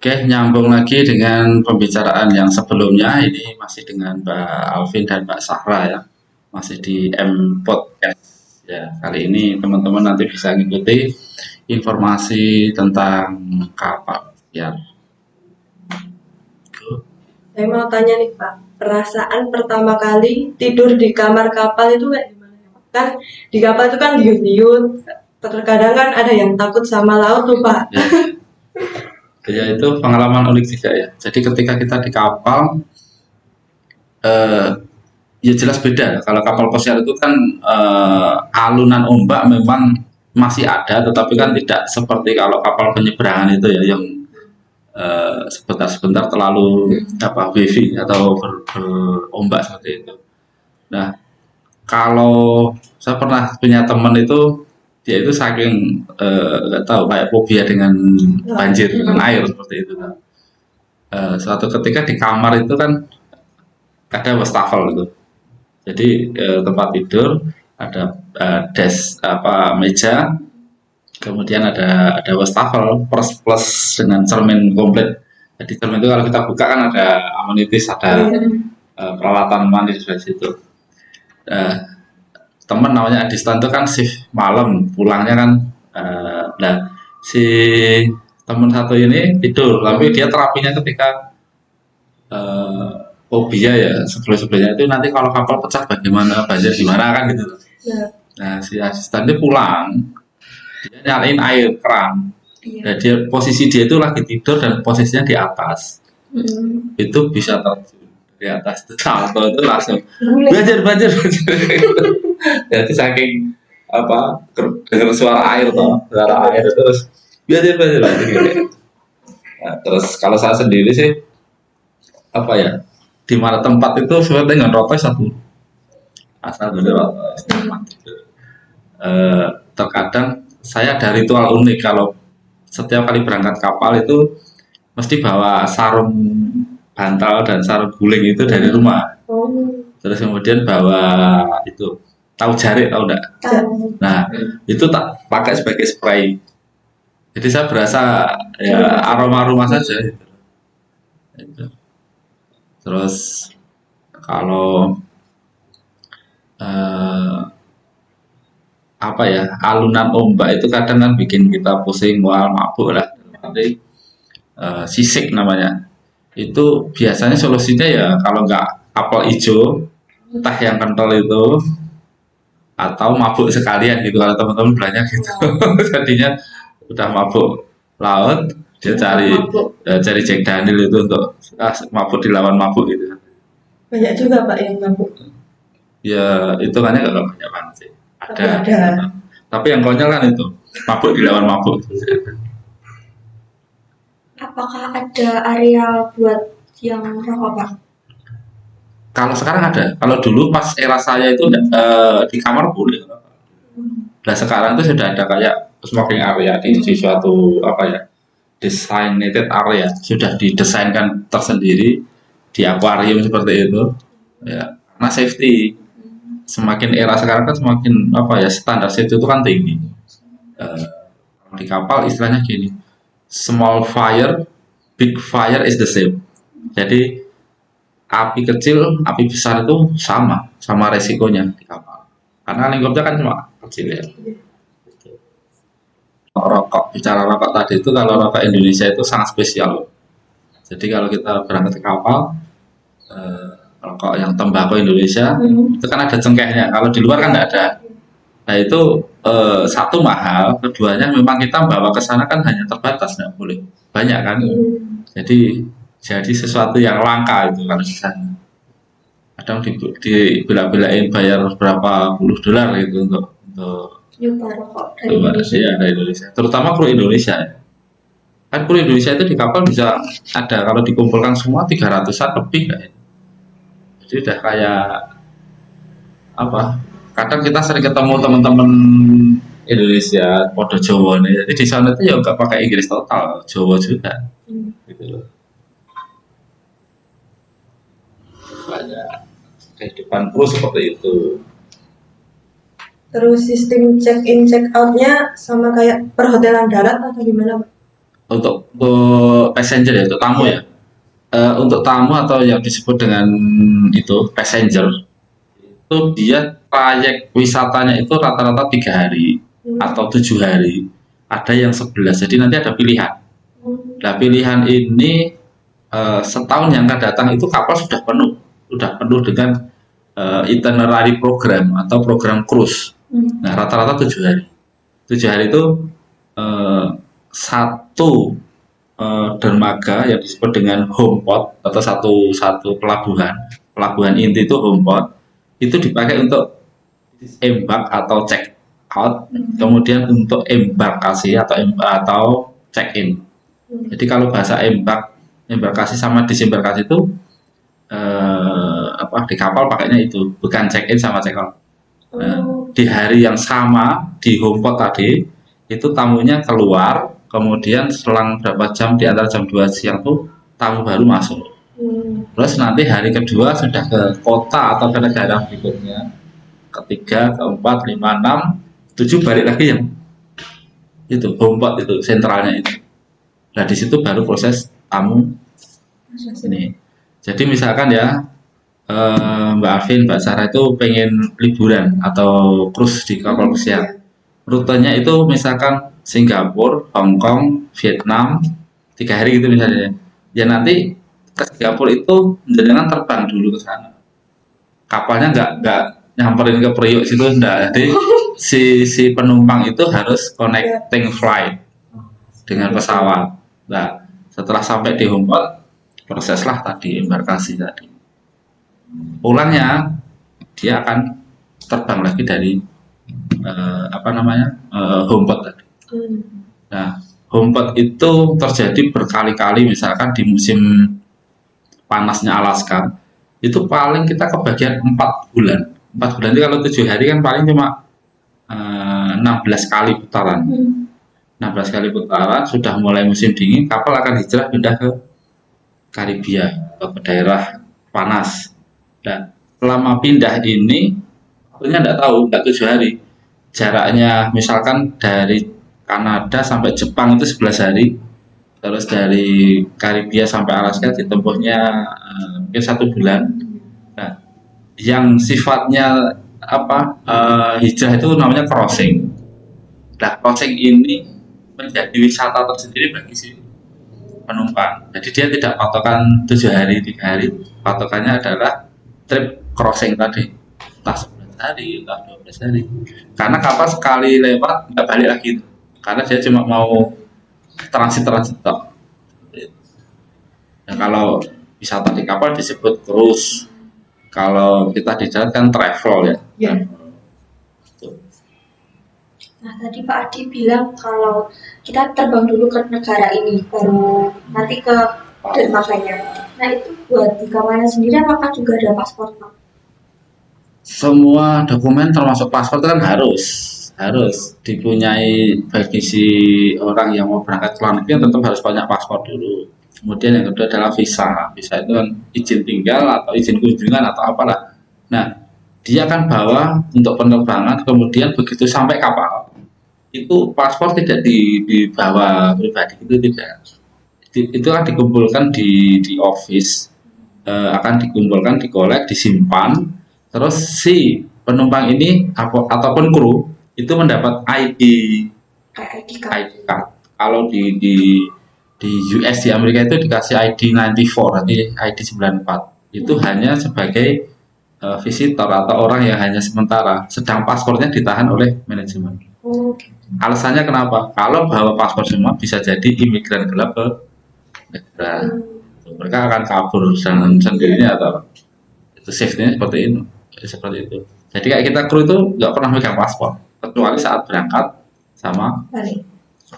Oke, nyambung lagi dengan pembicaraan yang sebelumnya. Ini masih dengan Mbak Alvin dan Mbak Sahra ya. Masih di M Podcast. Ya, kali ini teman-teman nanti bisa ngikuti informasi tentang kapal. Ya, Saya mau tanya nih Pak, perasaan pertama kali tidur di kamar kapal itu kayak gimana ya Pak? Kan di kapal itu kan liut-liut, terkadang kan ada yang takut sama laut tuh Pak. ya. Ya, itu pengalaman unik juga ya. Jadi ketika kita di kapal, eh, ya jelas beda. Kalau kapal pesiar itu kan alunan ombak memang masih ada, tetapi kan tidak seperti kalau kapal penyeberangan itu ya, yang sebentar-sebentar terlalu wavy atau berombak seperti itu. Nah, kalau saya pernah punya teman itu, dia itu saking nggak tahu kayak fobia dengan banjir, dengan air seperti itu. Suatu ketika di kamar itu kan ada wastafel itu. Jadi tempat tidur ada desk meja, kemudian ada wastafel plus dengan cermin komplit. Jadi cermin itu kalau kita buka kan ada amenities, ada peralatan mandi di situ. Teman namanya Adistan itu kan shift malam, pulangnya kan nah si teman satu ini tidur, tapi dia terapinya ketika fobia ya sebelumnya itu nanti kalau kapal pecah bagaimana, banjir gimana kan gitu. Nah si asisten itu pulang, dia nyalain air keran. Nah, posisi dia itu lagi tidur dan posisinya di atas. Itu bisa terjun di atas itu salto itu langsung banjir. Jadi saking dengar suara air terus banjir gitu. Nah, terus kalau saya sendiri sih di mana tempat itu sesuai dengan rokok satu asal bener terkadang saya ada ritual unik. Kalau setiap kali berangkat kapal itu mesti bawa sarung bantal dan sarung guling itu dari rumah. Terus kemudian bawa itu tahu jarik, tahu enggak? Nah, itu tak pakai sebagai spray. Jadi saya berasa ya aroma rumah saja gitu. Terus kalau alunan ombak itu kadang kan bikin kita pusing, mual, mabuk lah. Nanti sisik namanya. Itu biasanya solusinya ya kalau nggak apel hijau, teh yang kental itu, atau mabuk sekalian gitu kalau teman-teman belanja gitu. Jadinya udah mabuk laut, dia cari Jack Daniel itu untuk mabuk dilawan mabuk gitu. Banyak juga Pak yang mabuk. Ya itu kan nggak banyak banget sih. Ada. Tapi yang konyol kan itu mabuk dilawan mabuk. Apakah ada area buat yang rokok Pak? Kalau sekarang ada. Kalau dulu pas era saya itu di kamar boleh. Nah sekarang itu sudah ada kayak smoking area di suatu designated area, sudah didesainkan tersendiri di akuarium seperti itu ya, karena safety. Semakin era sekarang kan semakin standar safety itu kan tinggi. Di kapal istilahnya gini, small fire big fire is the same. Jadi api kecil api besar itu sama resikonya di kapal, karena lingkupnya kan cuma kecil ya. Bicara rokok tadi itu, kalau rokok Indonesia itu sangat spesial. Jadi kalau kita berangkat ke kapal, rokok yang tembakau Indonesia itu kan ada cengkehnya. Kalau di luar kan nggak ada. Nah itu satu mahal, keduanya memang kita bawa ke sana kan hanya terbatas, nggak boleh banyak kan. Jadi sesuatu yang langka itu kalau di sana. Kadang dibela-belain bayar berapa puluh dolar gitu untuk rokok dari Indonesia. Terutama kru Indonesia. Kan kru Indonesia itu di kapal bisa ada, kalau dikumpulkan semua 300-an lebih kayak. Jadi udah kayak kadang kita sering ketemu teman-teman Indonesia pada Jawa nih, jadi di sana itu ya nggak pakai Inggris total, Jawa juga gitu loh. Banyak kehidupan kru seperti itu. Terus sistem check in check outnya sama kayak perhotelan darat atau gimana Pak? Untuk passenger ya, untuk tamu ya. Untuk tamu atau yang disebut dengan itu passenger, itu dia trayek wisatanya itu rata-rata 3 hari atau 7 hari. Ada yang 11. Jadi nanti ada pilihan. Nah, pilihan ini setahun yang akan datang itu kapal sudah penuh dengan itinerary program atau program cruise. Nah, rata-rata 7 hari. 7 hari itu satu dermaga yang disebut dengan home port atau satu pelabuhan inti itu home port, itu dipakai untuk embark atau check out, kemudian untuk embarkasi atau check in. Jadi kalau bahasa embarkasi sama disembarkasi itu di kapal pakainya itu, bukan check in sama check out. Di hari yang sama di home port tadi itu tamunya keluar, kemudian selang berapa jam di antara jam 2 siang tuh tamu baru masuk. Terus nanti hari kedua sudah ke kota atau ke negara berikutnya, ketiga, keempat, 5, 6, 7 balik lagi yang itu home port itu sentralnya itu. Nah di situ baru proses tamu ini. Jadi misalkan ya Mbak Alvin, Mbak Sarah itu pengen liburan atau cruise di kapal pesiar. Rutenya itu misalkan Singapura, Hong Kong, Vietnam, 3 hari gitu misalnya. Ya nanti ke Singapura itu jangan terbang dulu ke sana. Kapalnya nggak nyamperin ke Priok situ, enggak. Jadi si penumpang itu harus connecting flight dengan pesawat. Nah, setelah sampai di home port, proseslah tadi embarkasi tadi. Pulangnya dia akan terbang lagi dari home port tadi. Nah, home port itu terjadi berkali-kali, misalkan di musim panasnya Alaska, itu paling kita kebagian 4 bulan. 4 bulan itu kalau 7 hari kan paling cuma 16 kali putaran. 16 kali putaran, sudah mulai musim dingin, kapal akan hijrah pindah ke Karibia atau ke daerah panas. Dan selama pindah ini, waktunya nggak 7 hari. Jaraknya misalkan dari Kanada sampai Jepang itu 11 hari, terus dari Karibia sampai Alaska ditempuhnya mungkin 1 bulan. Nah, yang sifatnya hijrah itu namanya crossing. Nah, crossing ini menjadi wisata tersendiri bagi si penumpang. Jadi dia tidak patokan 7 hari, 3 hari. Patokannya adalah trip crossing tadi, entah 11 hari, entah 12 hari. Karena kapal sekali lewat nggak balik lagi, karena dia cuma mau transit tok. Nah, kalau wisata di kapal disebut cruise. Kalau kita di darat kan travel ya. Nah, tadi Pak Adi bilang kalau kita terbang dulu ke negara ini, baru nanti ke dermaganya. Nah, itu buat di kamarnya sendiri apakah juga ada paspor, Pak? Semua dokumen termasuk paspor itu kan harus dipunyai bagi si orang yang mau berangkat ke luar negeri, tetap harus punya paspor dulu. Kemudian yang kedua adalah visa. Visa itu kan izin tinggal atau izin kunjungan atau apalah. Nah, dia akan bawa untuk penerbangan, kemudian begitu sampai kapal, itu paspor tidak dibawa pribadi, itu tidak. Itu akan dikumpulkan di office, akan dikumpulkan, dikolek, disimpan, terus si penumpang ini ataupun kru itu mendapat ID card. Kalau di US, di Amerika itu dikasih ID 94, nanti ID 94. Itu hanya sebagai visitor atau orang yang hanya sementara, sedang paspornya ditahan oleh manajemen. Alasannya kenapa? Kalau bawa paspor semua bisa jadi imigran gelap ke negara. Mereka akan kabur dengan sendirinya atau itu safety-nya seperti itu. Jadi kayak kita kru itu nggak pernah megang paspor kecuali saat berangkat sama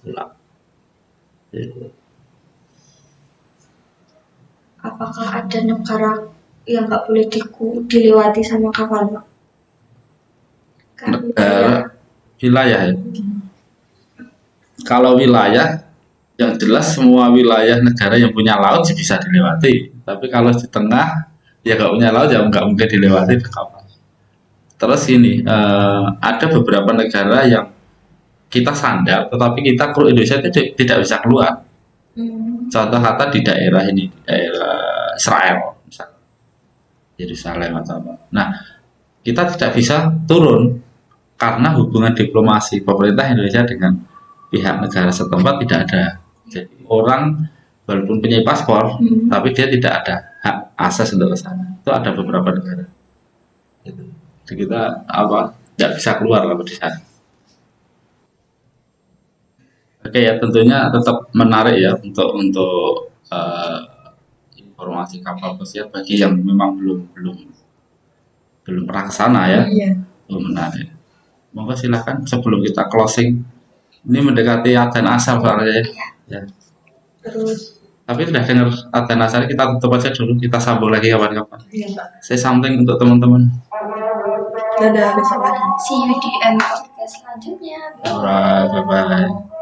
pulang. Apakah ada negara yang nggak boleh dilewati sama kapal, Pak? Negara, wilayah ya. Kalau wilayah, yang jelas semua wilayah negara yang punya laut sih bisa dilewati. Tapi kalau di tengah, ya nggak punya laut ya nggak mungkin dilewati ke kapal. Terus ini ada beberapa negara yang kita sandar, tetapi kita kru Indonesia itu tidak bisa keluar. Contoh kata di daerah ini, di daerah Israel, misalnya Yerusalem atau apa. Nah, kita tidak bisa turun karena hubungan diplomasi pemerintah Indonesia dengan pihak negara setempat tidak ada. Jadi orang walaupun punya paspor, tapi dia tidak ada hak akses untuk ke sana. Itu ada beberapa negara. Gitu. Jadi kita tidak bisa keluar kalau di sana. Oke ya, tentunya tetap menarik ya untuk informasi kapal pesiar bagi yang memang belum pernah ke sana ya. Iya. Belum menarik. Monggo silakan sebelum kita closing. Ini mendekati adzan asar soalnya ya. Terus, Tapi sudah dengar adzan asar, kita tutup aja dulu. Kita sambung lagi kapan-kapan. iya Pak. Say something untuk teman-teman. Dadah, besok lagi. See you di podcast selanjutnya. Alright, bye-bye.